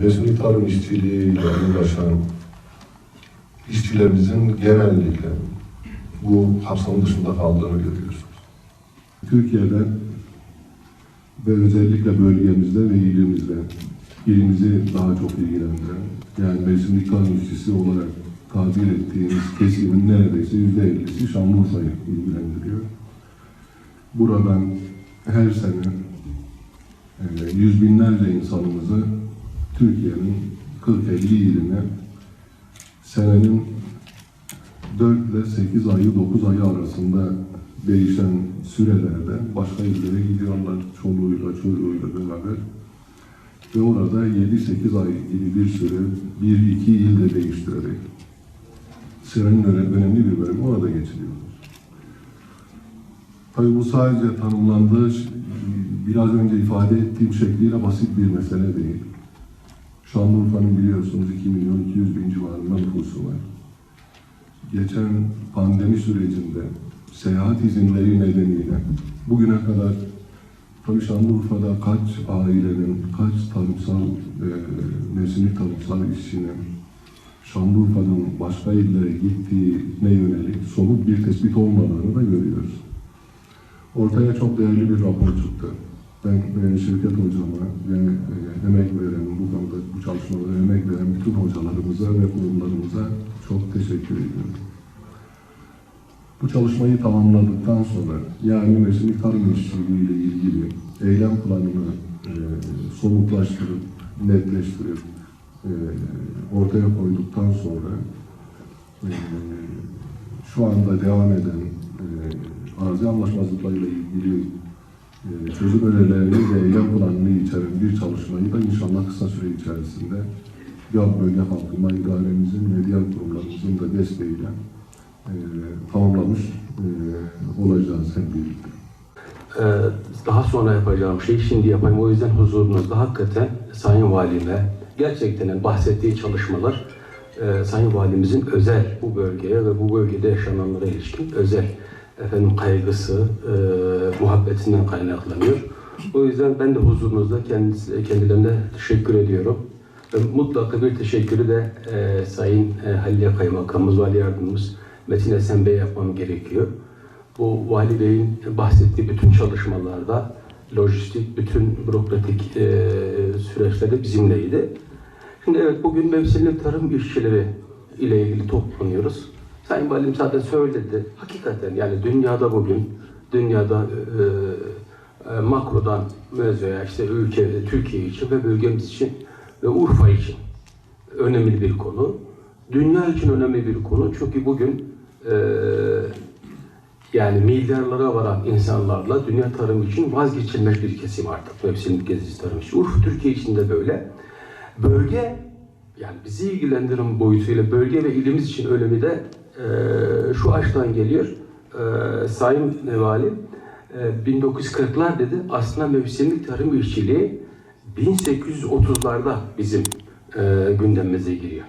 mevsimlik tarım işçiliğiyle uğraşan işçilerimizin genellikle bu kapsamın dışında kaldığını görüyoruz. Türkiye'de ve özellikle bölgemizde ve ilimizi daha çok ilgilendiren, yani mevsimlik tarım işçisi olarak tabir ettiğimiz kesimin neredeyse %50'si Şanlıurfa'yı ilgilendiriyor. Buradan her sene yüz binlerce insanımızı Türkiye'nin 40-50 iline senenin 4 ile 8 ayı, 9 ayı arasında değişen sürelerde başka illere gidiyorlar çoluğuyla, çocuğuyla beraber. Ve orada 7-8 ay gibi bir süre 1-2 ilde değiştirerek senenin önemli bir bölümü orada geçiriyorlar. Tabii bu sadece tanımlandığı, biraz önce ifade ettiğim şekliyle basit bir mesele değil. Şanlıurfa'nın biliyorsunuz 2.200.000 civarında nüfusu var. Geçen pandemi sürecinde seyahat izinleri nedeniyle bugüne kadar tabii Şanlıurfa'da kaç ailenin, kaç tarımsal, mevsimlik tarımsal işçinin Şanlıurfa'nın başka illere gittiğine yönelik somut bir tespit olmadığını da görüyoruz. Ortaya çok değerli bir rapor çıktı. Ben Şevket Hocama ve emek veren, bu konuda bu çalışmalara emek veren bütün hocalarımıza ve kurumlarımıza çok teşekkür ediyorum. Bu çalışmayı tamamladıktan sonra, yani mevsimlik tarım işçiliği ile ilgili eylem planını somutlaştırıp, netleştirip ortaya koyduktan sonra şu anda devam eden arazi anlaşmazlıklarıyla ilgili çözüm önerilerini ve eylem planını içeren bir çalışmayı da inşallah kısa süre içerisinde Yalova Bölge Kalkınma İdaremizin ve diğer kurumlarımızın da desteğiyle tamamlamış olacağız hep birlikte. Daha sonra yapacağım şeyi şimdi yapayım. O yüzden huzurunuzda hakikaten Sayın Valime gerçekten bahsettiği çalışmalar Sayın Valimizin özel bu bölgeye ve bu bölgede yaşananlara ilişkin özel kaygısı, muhabbetinden kaynaklanıyor. O yüzden ben de huzurunuzda kendilerine teşekkür ediyorum. Mutlaka bir teşekkürü de Sayın Halil Kaymakamımız, Vali Yardımcımız Metin Esen Bey yapmam gerekiyor. Bu Vali Bey'in bahsettiği bütün çalışmalarda, lojistik, bütün bürokratik süreçlerde bizimleydi. Şimdi evet, bugün mevsimlik tarım işçileri ile ilgili toplanıyoruz. Sayın Valim zaten söyledi. Hakikaten yani dünyada bugün, makrodan mezoya, işte ülke, Türkiye için ve bölgemiz için ve Urfa için önemli bir konu. Dünya için önemli bir konu. Çünkü bugün yani milyarlara varan insanlarla dünya tarım için vazgeçilmez bir kesim artık. Mevsimlik gezici tarım için. Urfa Türkiye için de böyle. Bölge, yani bizi ilgilendiren boyutuyla bölge ve ilimiz için önemi de şu açıdan geliyor. Sayın Valim 1940'lar dedi. Aslında mevsimlik tarım işçiliği 1830'larda bizim gündemimize giriyor.